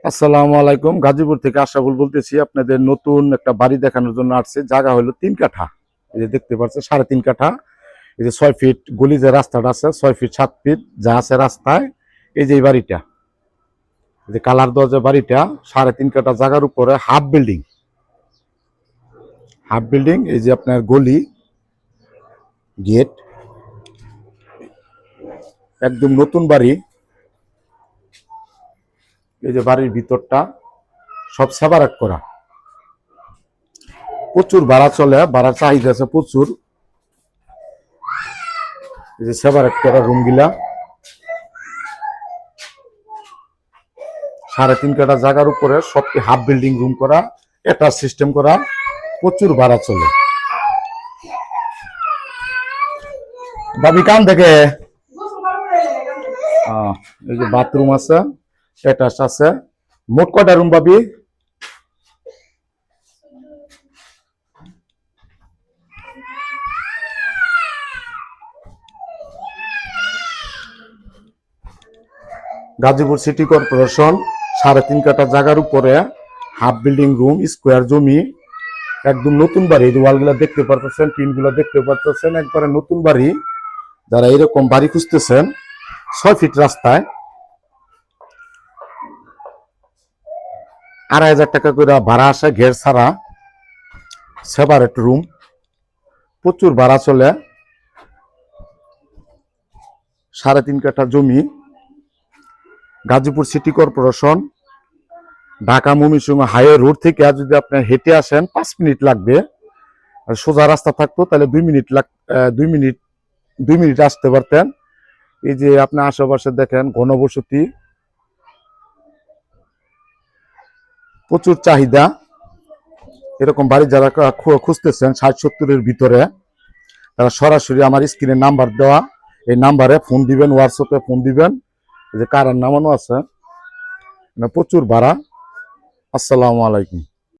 আসসালামু আলাইকুম। গাজীপুর থেকে আশরাফুল বলতেছি। আপনাদের নতুন একটা বাড়ি দেখানোর জন্য আসছে। জায়গা হলো 3 কাঠা। এই যে দেখতে পাচ্ছেন 3.5 কাঠা। এই যে 6 ফিট গলি যে রাস্তাটা আছে 6 ফিট 7 ফিট যা আছে রাস্তায়। এই যে এই বাড়িটা, এই যে কালার দেওয়া যে বাড়িটা 3.5 কাঠা জায়গার উপরে হাফ বিল্ডিং। হাফ বিল্ডিং, এই যে আপনার গলি, গেট, একদম নতুন বাড়ি। এই যে বাড়ির ভিতরটা সব সেপারেট করা। প্রচুর ভাড়া চলে, ভাড়ার চাহিদা আছে প্রচুর। এই যে সেপারেট করা রুমগুলা 3.5 কাঠা জায়গার উপরে সবটি হাফ বিল্ডিং রুম করা, এটা সিস্টেম করা, প্রচুর ভাড়া চলে। ভাবি কান থেকে এই যে বাথরুম আছে, অ্যাটাচ আছে। মোট কয়টা রুম ভাবি? গাজীপুর সিটি কর্পোরেশন 3.5 কাঠা জায়গার উপরে হাফ বিল্ডিং রুম, স্কোয়ার জমি, একদম নতুন বাড়ি। এই ওয়ালগুলো দেখতে পারতেছেন, টিনগুলো দেখতে পারতেছেন, একবারে নতুন বাড়ি। যারা এরকম বাড়ি খুঁজতেছেন 6 ফিট রাস্তায় 2,500 টাকা করে ভাড়া আসে, ঘের ছাড়া, সেপারেট রুম, প্রচুর ভাড়া চলে। 3.5 কাঠা জমি, Gazipur city corporation, Dhaka Mymensingh highway road থেকে যদি আপনি হেঁটে আসেন 5 মিনিট লাগবে। আর সোজা রাস্তা থাকতো তাহলে 2 মিনিট আসতে পারতেন। এই যে আপনি আশেপাশে দেখেন ঘনবসতি, প্রচুর চাহিদা। এরকম বাড়ি যারা খুঁজতেছেন 60-70-এর ভিতরে, তারা সরাসরি আমার স্ক্রিনে নাম্বার দেওয়া, এই নাম্বারে ফোন দিবেন, হোয়াটসঅ্যাপে ফোন দিবেন। এই যে কারার নামানো আছে, প্রচুর ভাড়া। আসসালামু আলাইকুম।